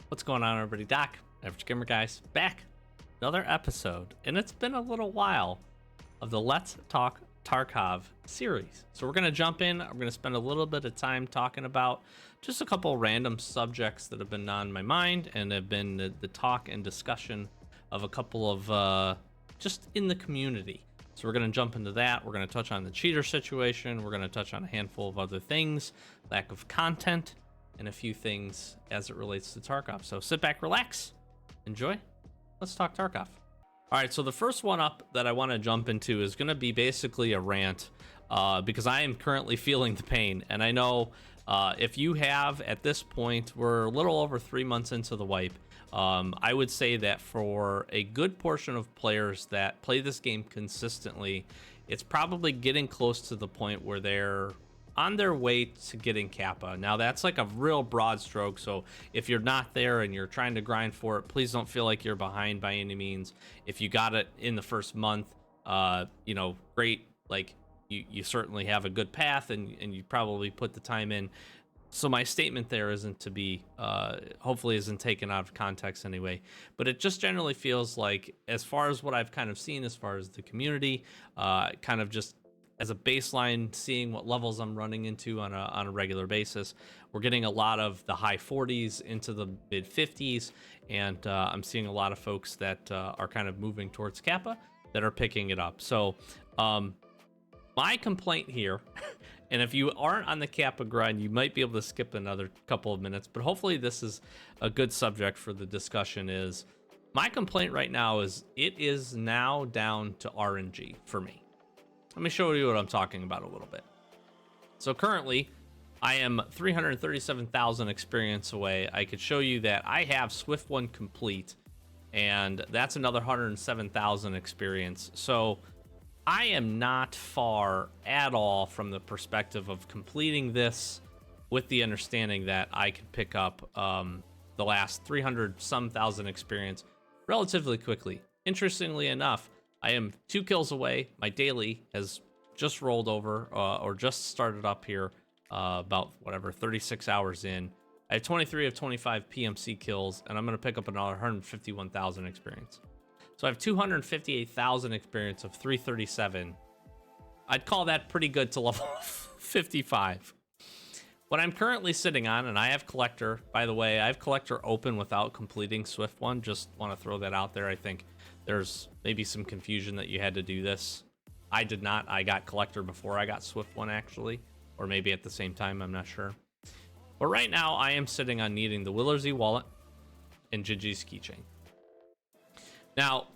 What's going on, everybody? Doc, Average Gamer Guys, back. Another episode, and it's been a little while, of the Let's Talk Tarkov series. So we're going to jump in. I'm going to spend a little bit of time talking about just a couple random subjects that have been on my mind and have been the talk and discussion of a couple of just in the community. So we're going to jump into that. We're going to touch on the cheater situation. We're going to touch on a handful of other things, lack of content, and a few things as it relates to Tarkov. So sit back, relax, enjoy. Let's talk Tarkov. All right, so the first one up that I want to jump into is going to be basically a rant because I am currently feeling the pain. And I know if you have, at this point, we're a little over 3 months into the wipe. I would say that for a good portion of players that play this game consistently, it's probably getting close to the point where they're on their way to getting Kappa. Now that's like a real broad stroke, so if you're not there and you're trying to grind for it, please don't feel like you're behind by any means. If you got it in the first month, great. Like you certainly have a good path and you probably put the time in. So my statement there isn't to be, hopefully isn't taken out of context anyway, but it just generally feels like, as far as what I've kind of seen, as far as the community, kind of just as a baseline, seeing what levels I'm running into on a regular basis, we're getting a lot of the high 40s into the mid 50s, and I'm seeing a lot of folks that are kind of moving towards Kappa that are picking it up. So my complaint here, and if you aren't on the Kappa grind, you might be able to skip another couple of minutes, but hopefully this is a good subject for the discussion, is my complaint right now is it is now down to RNG for me. Let me show you what I'm talking about a little bit. So currently, I am 337,000 experience away. I could show you that I have Swift 1 complete, and that's another 107,000 experience. So I am not far at all from the perspective of completing this with the understanding that I could pick up the last 300-some thousand experience relatively quickly. Interestingly enough, I am 2 kills away. My daily has just rolled over or just started up here about 36 hours in. I have 23 of 25 PMC kills, and I'm going to pick up another 151,000 experience. So I have 258,000 experience of 337. I'd call that pretty good to level 55. What I'm currently sitting on, and I have Collector, by the way, I have Collector open without completing Swift 1. Just want to throw that out there. I think there's maybe some confusion that you had to do this. I did not. I got Collector before I got Swift 1, actually, or maybe at the same time. I'm not sure. But right now, I am sitting on needing the Willersy wallet and Gigi's keychain. Now,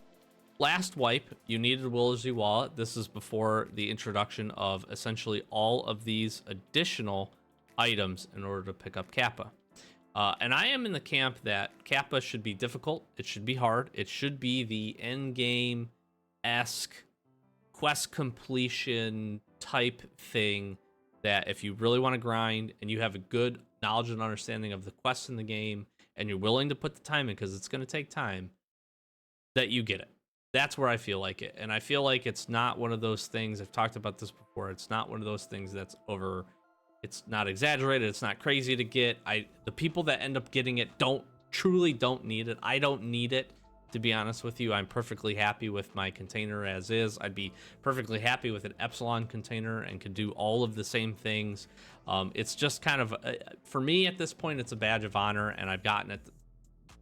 last wipe, you needed a Willersy wallet. This is before the introduction of essentially all of these additional items in order to pick up Kappa. And I am in the camp that Kappa should be difficult. It should be hard. It should be the end game-esque quest completion type thing that if you really want to grind and you have a good knowledge and understanding of the quests in the game and you're willing to put the time in, because it's going to take time, that you get it. That's where I feel like it. And I feel like it's not one of those things, I've talked about this before, it's not one of those things that's over. It's not exaggerated. It's not crazy to get. The people that end up getting it truly don't need it. I don't need it, to be honest with you. I'm perfectly happy with my container as is. I'd be perfectly happy with an Epsilon container and could do all of the same things. It's just kind of, for me at this point, it's a badge of honor, and I've gotten it,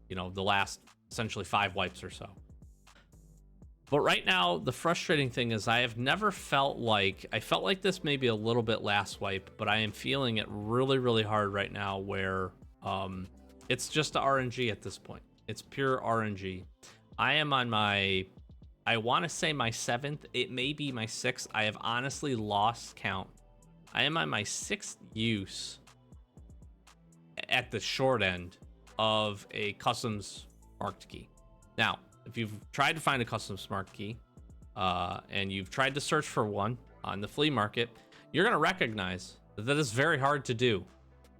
the last essentially 5 wipes or so. But right now, the frustrating thing is I felt like this maybe a little bit last wipe, but I am feeling it really, really hard right now where it's just the RNG at this point. It's pure RNG. I am on I want to say my 7th. It may be my 6th. I have honestly lost count. I am on my 6th use at the short end of a customs marked key. Now, if you've tried to find a custom smart key and you've tried to search for one on the flea market, you're going to recognize that it's very hard to do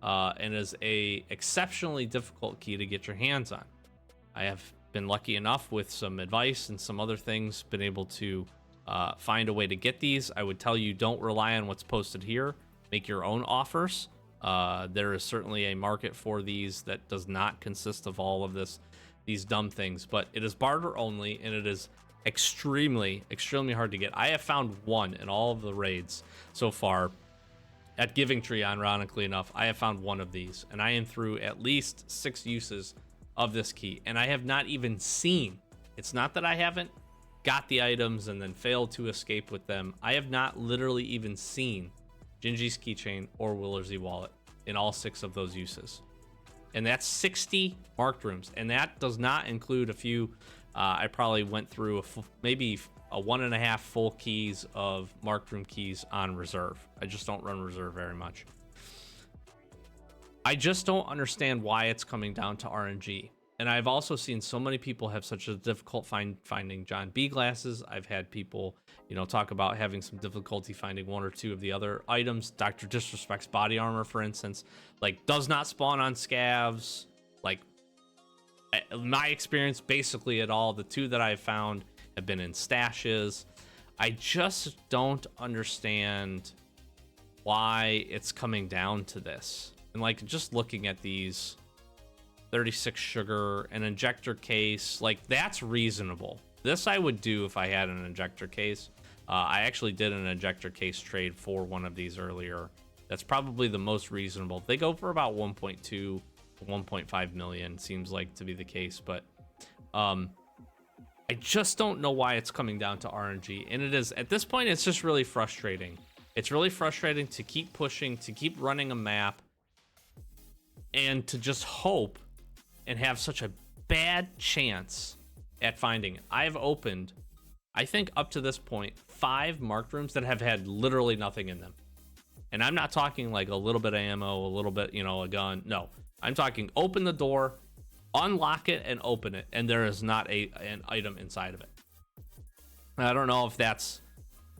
and is a exceptionally difficult key to get your hands on. I have been lucky enough with some advice and some other things, been able to find a way to get these. I would tell you, don't rely on what's posted here. Make your own offers. There is certainly a market for these that does not consist of all of these dumb things, but it is barter only, and it is extremely, extremely hard to get. I have found one in all of the raids so far. At Giving Tree, ironically enough, I have found one of these, and I am through at least 6 uses of this key, and I have not even seen. It's not that I haven't got the items and then failed to escape with them. I have not literally even seen Gingy's keychain or Willer's e-wallet in all 6 of those uses. And that's 60 marked rooms, and that does not include a few. I probably went through maybe a 1.5 full keys of marked room keys on reserve. I just don't run reserve very much. I just don't understand why it's coming down to RNG. And I've also seen so many people have such a difficult finding John B glasses. I've had people, talk about having some difficulty finding 1 or 2 of the other items. Dr. Disrespect's body armor, for instance, does not spawn on scavs. My experience, basically at all, the 2 that I've found have been in stashes. I just don't understand why it's coming down to this. And just looking at these 36 sugar, an injector case, that's reasonable. This I would do if I had an injector case. I actually did an injector case trade for one of these earlier. That's probably the most reasonable. They go for about 1.2 to 1.5 million, seems like to be the case, but I just don't know why it's coming down to RNG. And it is, at this point, it's just really frustrating. It's really frustrating to keep pushing, to keep running a map, and to just hope and have such a bad chance at finding it. I've opened, I think up to this point, 5 marked rooms that have had literally nothing in them. And I'm not talking a little bit of ammo, a little bit, a gun. No, I'm talking open the door, unlock it, and open it, and there is not an item inside of it. I don't know if that's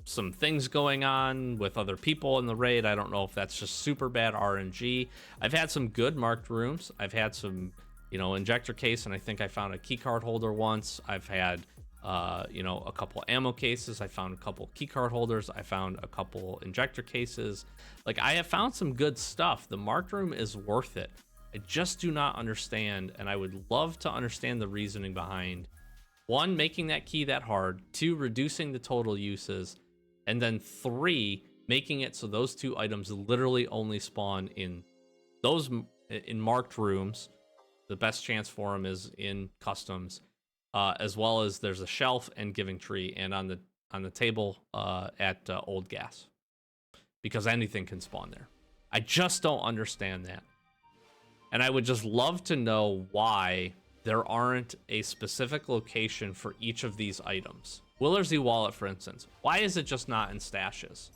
some things going on with other people in the raid. I don't know if that's just super bad RNG. I've had some good marked rooms. I've had some, injector case, and I think I found a key card holder once. I've had, a couple ammo cases. I found a couple key card holders. I found a couple injector cases. I have found some good stuff. The marked room is worth it. I just do not understand, and I would love to understand the reasoning behind 1, making that key that hard, 2, reducing the total uses, and then 3, making it so those 2 items literally only spawn in marked rooms. The best chance for them is in customs, as well as there's a shelf and Giving Tree, and on the table at Old Gas, because anything can spawn there. I just don't understand that. And I would just love to know why there aren't a specific location for each of these items. Willer's e-wallet, for instance. Why is it just not in stashes?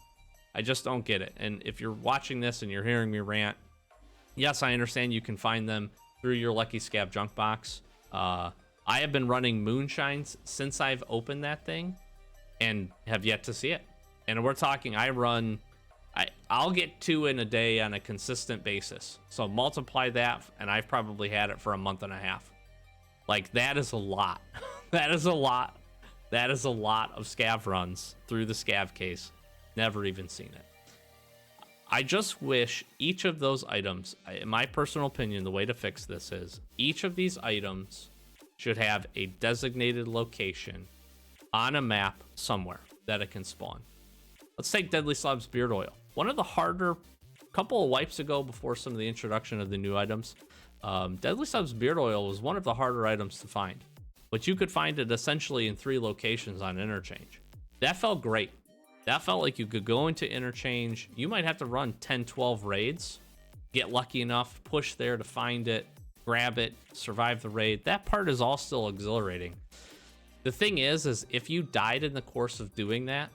I just don't get it. And if you're watching this and you're hearing me rant, yes, I understand you can find them through your Lucky Scav junk box. I have been running moonshines since I've opened that thing and have yet to see it. And we're talking, I'll get 2 in a day on a consistent basis. So multiply that, and I've probably had it for a month and a half. That is a lot. That is a lot. That is a lot of scav runs through the scav case. Never even seen it. I just wish each of those items, in my personal opinion, the way to fix this is each of these items should have a designated location on a map somewhere that it can spawn. Let's take Deadly Slab's beard oil. One of the harder, couple of wipes ago before some of the introduction of the new items, Deadly Slab's beard oil was one of the harder items to find. But you could find it essentially in 3 locations on Interchange. That felt great. That felt like you could go into Interchange. You might have to run 10, 12 raids, get lucky enough, push there to find it, grab it, survive the raid. That part is all still exhilarating. The thing is if you died in the course of doing that,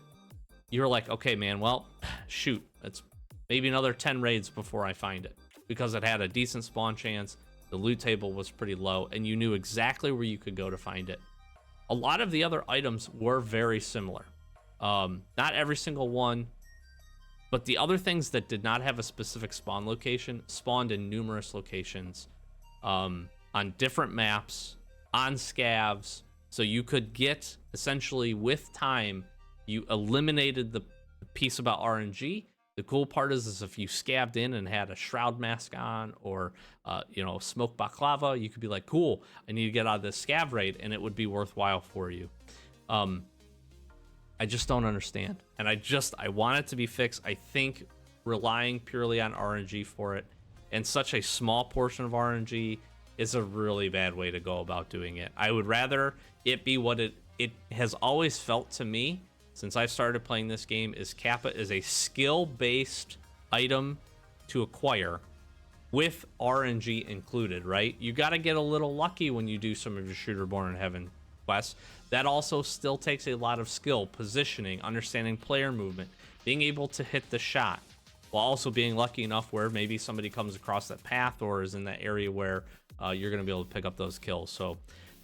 you're like, okay, man, well, shoot, it's maybe another 10 raids before I find it, because it had a decent spawn chance, the loot table was pretty low, and you knew exactly where you could go to find it. A lot of the other items were very similar. Not every single one, but the other things that did not have a specific spawn location spawned in numerous locations, on different maps, on scavs, so you could get, essentially with time, you eliminated the piece about RNG, The cool part is if you scabbed in and had a shroud mask on, or smoke baklava, you could be like, cool, I need to get out of this scav raid, and it would be worthwhile for you. I just don't understand, and I want it to be fixed. I think relying purely on RNG for it, and such a small portion of RNG, is a really bad way to go about doing it. I would rather it be what it has always felt to me since I started playing this game, is Kappa is a skill-based item to acquire with RNG included, right? You got to get a little lucky when you do some of your Shooter Born in Heaven quests. That also still takes a lot of skill, positioning, understanding player movement, being able to hit the shot, while also being lucky enough where maybe somebody comes across that path or is in that area where you're going to be able to pick up those kills. So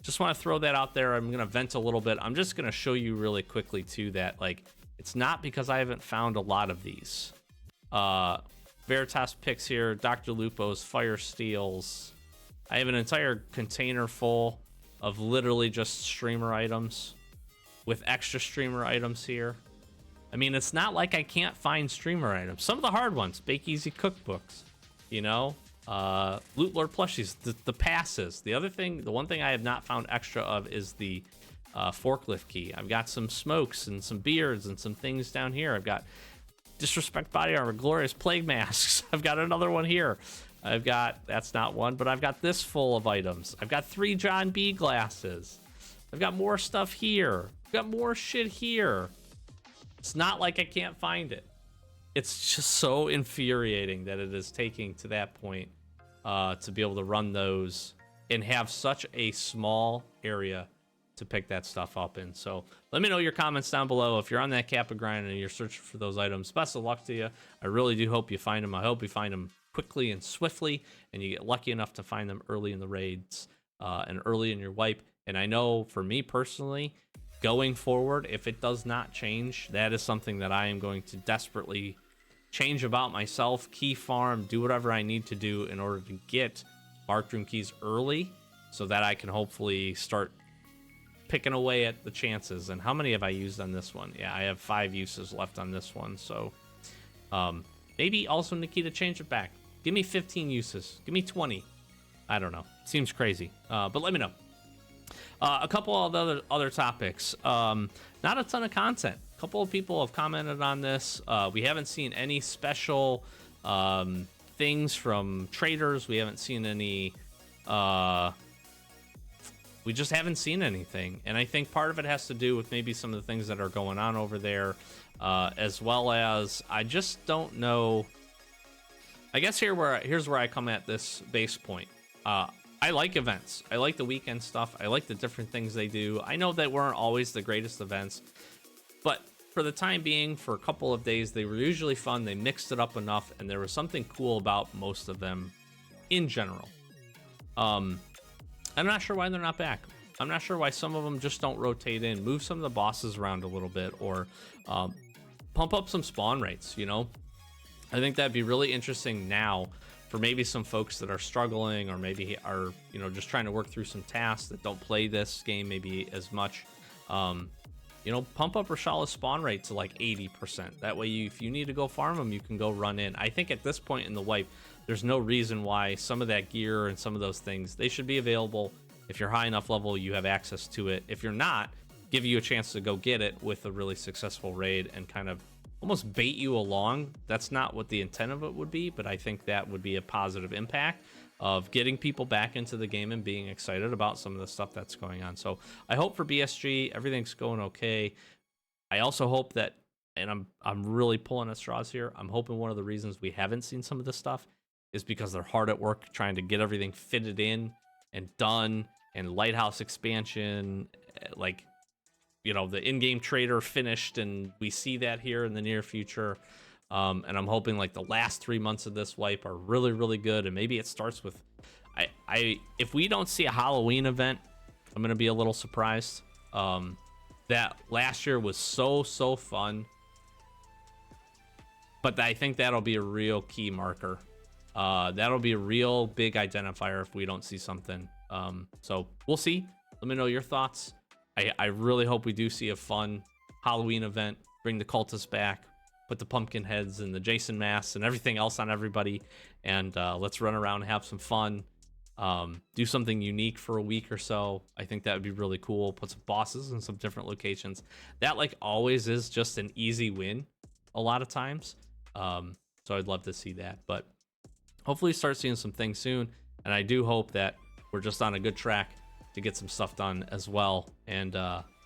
just want to throw that out there. I'm going to vent a little bit. I'm just going to show you really quickly too that, like, it's not because I haven't found a lot of these. Veritas picks here, Dr. Lupo's Fire Steels. I have an entire container full of literally just streamer items with extra streamer items here. I mean, it's not like I can't find streamer items. Some of the hard ones, Bake Easy cookbooks, Loot Lord plushies, the passes. The one thing I have not found extra of is the forklift key. I've got some smokes and some beards and some things down here. I've got Disrespect Body Armor, Glorious Plague Masks. I've got another one here. That's not one, but I've got this full of items. I've got 3 John B glasses. I've got more stuff here. I've got more shit here. It's not like I can't find it. It's just so infuriating that it is taking to that point to be able to run those and have such a small area to pick that stuff up in. So let me know your comments down below. If you're on that Kappa grind and you're searching for those items, best of luck to you. I really do hope you find them. I hope you find them quickly and swiftly, and you get lucky enough to find them early in the raids and early in your wipe. And I know for me personally, going forward, if it does not change, that is something that I am going to desperately change about myself, key farm, do whatever I need to do in order to get Marked Room keys early so that I can hopefully start picking away at the chances. And how many have I used on this one? Yeah, I have 5 uses left on this one. So maybe also, Nikita, change it back. Give me 15 uses. Give me 20. I don't know. Seems crazy. But let me know. A couple of other topics. Not a ton of content. A couple of people have commented on this. We haven't seen any special things from traders. We haven't seen any. We just haven't seen anything. And I think part of it has to do with maybe some of the things that are going on over there, as well as I just don't know. I guess here's where I come at this base point. I like events. I like the weekend stuff. I like the different things they do. I know that weren't always the greatest events, but for the time being, for a couple of days, they were usually fun. They mixed it up enough, and there was something cool about most of them in general. I'm not sure why they're not back. I'm not sure why some of them just don't rotate in. Move some of the bosses around a little bit, or pump up some spawn rates, I think that'd be really interesting now for maybe some folks that are struggling, or maybe are just trying to work through some tasks that don't play this game maybe as much. Pump up Rashala's spawn rate to like 80%. That way, if you need to go farm them, you can go run in. I think at this point in the wipe, there's no reason why some of that gear and some of those things, they should be available. If you're high enough level, you have access to it. If you're not, give you a chance to go get it with a really successful raid and kind of almost bait you along. That's not what the intent of it would be, but I think that would be a positive impact of getting people back into the game and being excited about some of the stuff that's going on. So I hope for BSG, everything's going okay. I also hope that, and I'm really pulling at straws here, I'm hoping one of the reasons we haven't seen some of this stuff is because they're hard at work trying to get everything fitted in and done, and Lighthouse expansion, like, the in-game trader finished, and we see that here in the near future. And I'm hoping like the last 3 months of this wipe are really, really good. And maybe it starts with, if we don't see a Halloween event, I'm going to be a little surprised. That last year was so fun. But I think that'll be a real key marker. That'll be a real big identifier if we don't see something. So we'll see. Let me know your thoughts. I really hope we do see a fun Halloween event, bring the cultists back, put the pumpkin heads and the Jason masks and everything else on everybody, and let's run around and have some fun. Do something unique for a week or so. I think that would be really cool. Put some bosses in some different locations. That like always is just an easy win a lot of times. So I'd love to see that, but hopefully start seeing some things soon. And I do hope that we're just on a good track to get some stuff done as well. And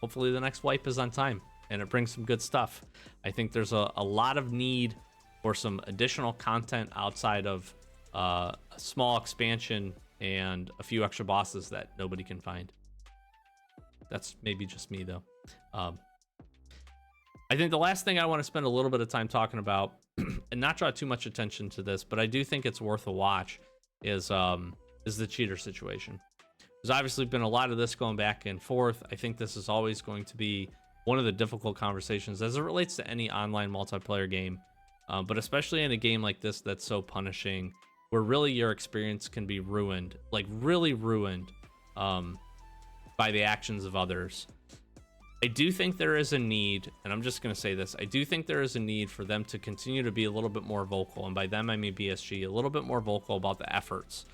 hopefully the next wipe is on time and it brings some good stuff. I think there's a lot of need for some additional content outside of a small expansion and a few extra bosses that nobody can find. That's maybe just me though. I think the last thing I want to spend a little bit of time talking about and not draw too much attention to this, but I do think it's worth a watch is the cheater situation. There's obviously been a lot of this going back and forth. I think this is always going to be one of the difficult conversations as it relates to any online multiplayer game, but especially in a game like this that's so punishing, where really your experience can be ruined, like really ruined by the actions of others. I do think there is a need, and I'm just going to say this, I do think there is a need for them to continue to be a little bit more vocal, and by them I mean BSG, a little bit more vocal about the efforts.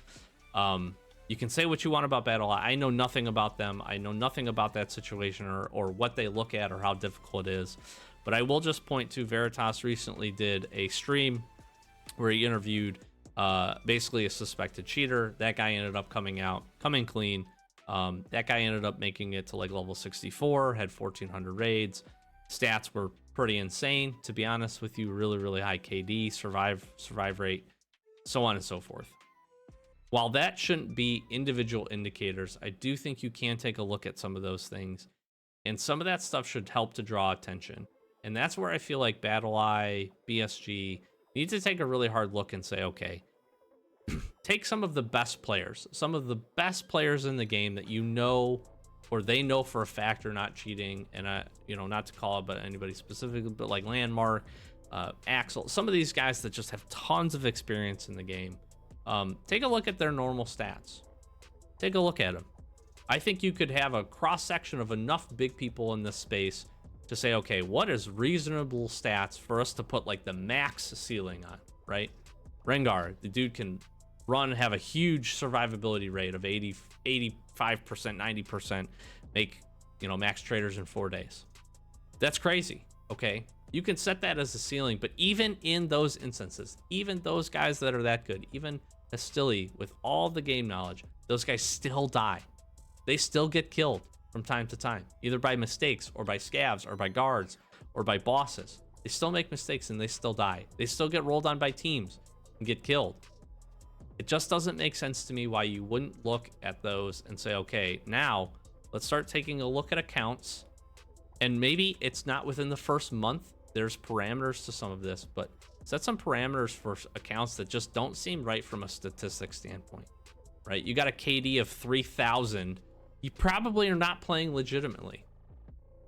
You can say what you want about Battle. I know nothing about them. I know nothing about that situation or what they look at or how difficult it is. But I will just point to Veritas recently did a stream where he interviewed basically a suspected cheater. That guy ended up coming clean. That guy ended up making it to like level 64, had 1,400 raids. Stats were pretty insane, to be honest with you. Really, really high KD, survive rate, so on and so forth. While that shouldn't be individual indicators, I do think you can take a look at some of those things. And some of that stuff should help to draw attention. And that's where I feel like BattleEye, BSG need to take a really hard look and say, okay, take some of the best players in the game that you know, or they know for a fact are not cheating. And not to call it, but anybody specifically, but like Landmark, Axel, some of these guys that just have tons of experience in the game. Take a look at their normal stats. Take a look at them. I think you could have a cross section of enough big people in this space to say, okay, what is reasonable stats for us to put like the max ceiling on, right? Rengar, the dude can run, have a huge survivability rate of 85%, 90%, make, max traders in 4 days. That's crazy, okay? You can set that as a ceiling, but even in those instances, even those guys that are that good, even Astili with all the game knowledge, those guys still die. They still get killed from time to time, either by mistakes or by scavs or by guards or by bosses. They still make mistakes and they still die. They still get rolled on by teams and get killed. It just doesn't make sense to me why you wouldn't look at those and say, okay, now let's start taking a look at accounts. And maybe it's not within the first month. There's parameters to some of this, but set some parameters for accounts that just don't seem right from a statistics standpoint, right? You got a KD of 3,000. You probably are not playing legitimately,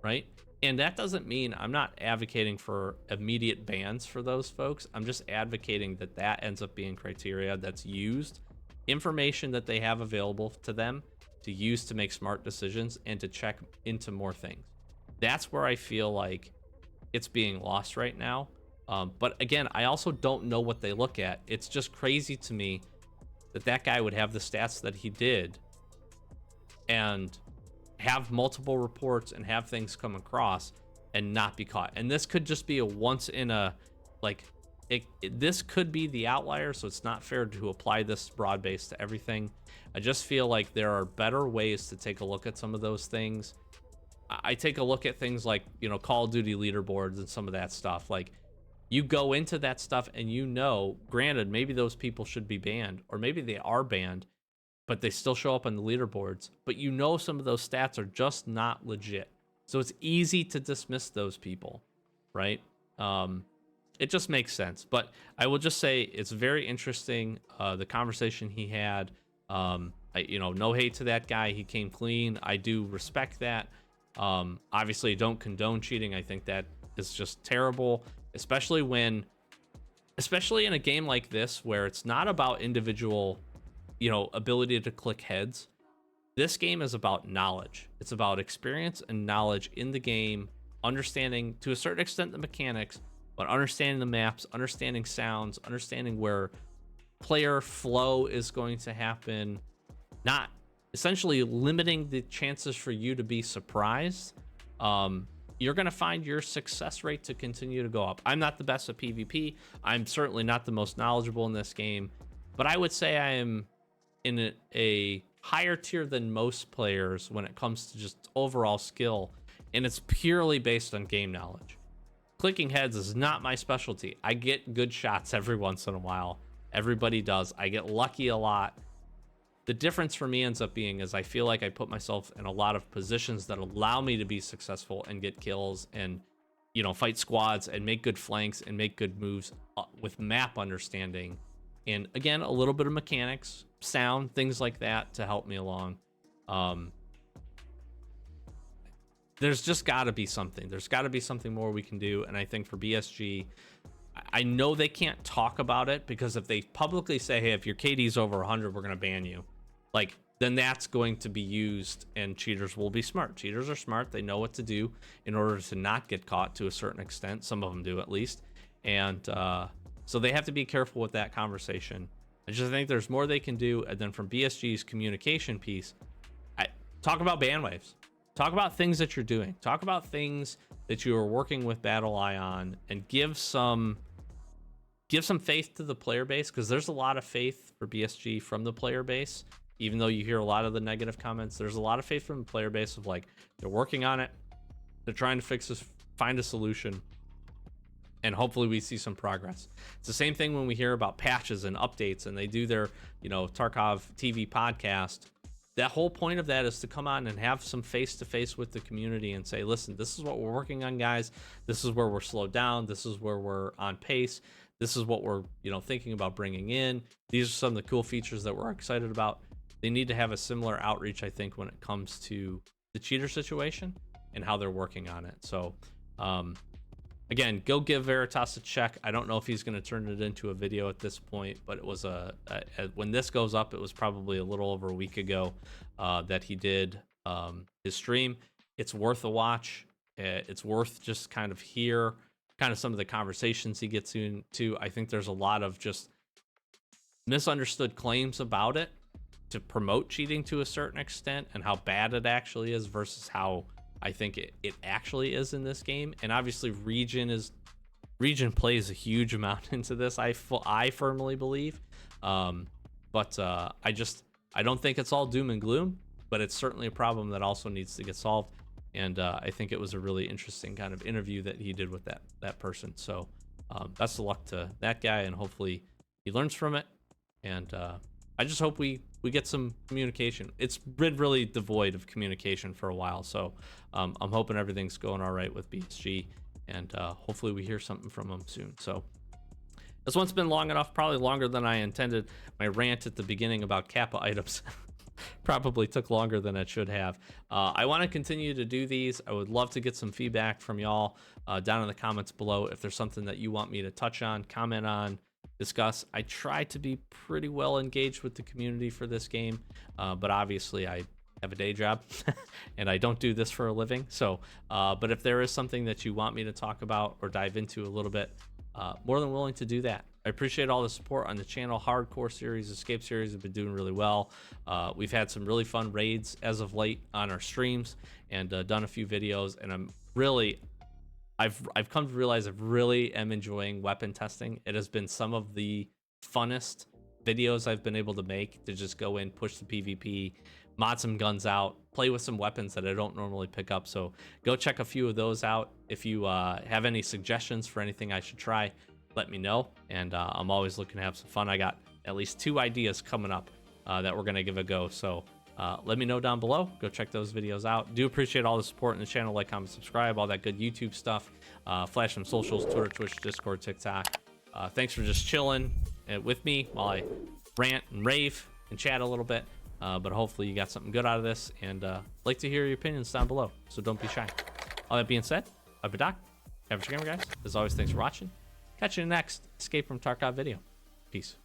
right? And that doesn't mean I'm not advocating for immediate bans for those folks. I'm just advocating that that ends up being criteria that's used, information that they have available to them to use to make smart decisions and to check into more things. That's where I feel like it's being lost right now. But again, I also don't know what they look at. It's just crazy to me that that guy would have the stats that he did and have multiple reports and have things come across and not be caught. And this could just be a once in a, this could be the outlier, so it's not fair to apply this broad base to everything. I just feel like there are better ways to take a look at some of those things. I take a look at things like, Call of Duty leaderboards and some of that stuff. Like, you go into that stuff and granted, maybe those people should be banned, or maybe they are banned, but they still show up on the leaderboards. But some of those stats are just not legit. So it's easy to dismiss those people, right? It just makes sense. But I will just say it's very interesting, the conversation he had. No hate to that guy. He came clean. I do respect that. Obviously, I don't condone cheating. I think that is just terrible, especially in a game like this where it's not about individual, ability to click heads. This game is about knowledge. It's about experience and knowledge in the game, understanding to a certain extent the mechanics, but understanding the maps, understanding sounds, understanding where player flow is going to happen, not essentially limiting the chances for you to be surprised, you're going to find your success rate to continue to go up. I'm not the best at PvP. I'm certainly not the most knowledgeable in this game, but I would say I am in a higher tier than most players when it comes to just overall skill, and it's purely based on game knowledge. Clicking heads is not my specialty. I get good shots every once in a while. Everybody does. I get lucky a lot. The difference for me ends up being is I feel like I put myself in a lot of positions that allow me to be successful and get kills and, you know, fight squads and make good flanks and make good moves with map understanding. And again, a little bit of mechanics, sound, things like that to help me along. There's just got to be something. There's got to be something more we can do. And I think for BSG, I know they can't talk about it, because if they publicly say, hey, if your KD's over 100, we're going to ban you, like, then that's going to be used, and cheaters will be smart. Cheaters are smart. They know what to do in order to not get caught to a certain extent. Some of them do, at least. And so they have to be careful with that conversation. I just think there's more they can do. And then from BSG's communication piece, talk about ban waves. Talk about things that you're doing. Talk about things that you are working with BattlEye on, and give some faith to the player base, because there's a lot of faith for BSG from the player base. Even though you hear a lot of the negative comments, there's a lot of faith from the player base of, like, they're working on it, they're trying to fix this, find a solution, and hopefully we see some progress. It's the same thing when we hear about patches and updates, and they do their, you know, Tarkov TV podcast. That whole point of that is to come on and have some face-to-face with the community and say, listen, this is what we're working on, guys. This is where we're slowed down. This is where we're on pace. This is what we're, you know, thinking about bringing in. These are some of the cool features that we're excited about. They need to have a similar outreach, I think, when it comes to the cheater situation and how they're working on it. So, again, go give Veritas a check. I don't know if he's going to turn it into a video at this point, but it was when this goes up, it was probably a little over a week ago that he did his stream. It's worth a watch. It's worth just kind of hear kind of some of the conversations he gets into. I think there's a lot of just misunderstood claims about it to promote cheating to a certain extent, and how bad it actually is versus how I think it actually is in this game. And obviously region plays a huge amount into this, I firmly believe. But I don't think it's all doom and gloom, but it's certainly a problem that also needs to get solved. And I think it was a really interesting kind of interview that he did with that person. So best of luck to that guy, and hopefully he learns from it. And I just hope we get some communication. It's been really devoid of communication for a while, so I'm hoping everything's going all right with BSG, and hopefully we hear something from them soon. So this one's been long enough, probably longer than I intended. My rant at the beginning about Kappa items probably took longer than it should have. I want to continue to do these. I would love to get some feedback from y'all down in the comments below. If there's something that you want me to touch on, comment on, discuss. I try to be pretty well engaged with the community for this game, but obviously I have a day job and I don't do this for a living. So but if there is something that you want me to talk about or dive into a little bit, more than willing to do that. I appreciate all the support on the channel. Hardcore series, escape series have been doing really well. We've had some really fun raids as of late on our streams, and done a few videos, and I've come to realize I really am enjoying weapon testing. It has been some of the funnest videos I've been able to make, to just go in, push the PvP, mod some guns out, play with some weapons that I don't normally pick up. So go check a few of those out. If you have any suggestions for anything I should try, let me know. And I'm always looking to have some fun. I got at least 2 ideas coming up that we're going to give a go. So let me know down below. Go check those videos out. Do appreciate all the support in the channel. Like, comment, subscribe, all that good YouTube stuff. Flash some socials: Twitter, Twitch, Discord, TikTok. Thanks for just chilling with me while I rant and rave and chat a little bit. But hopefully you got something good out of this, and like to hear your opinions down below, so don't be shy. All that being said, I've been Doc, Average Gamer, guys. As always, thanks for watching. Catch you in the next Escape from Tarkov video. Peace.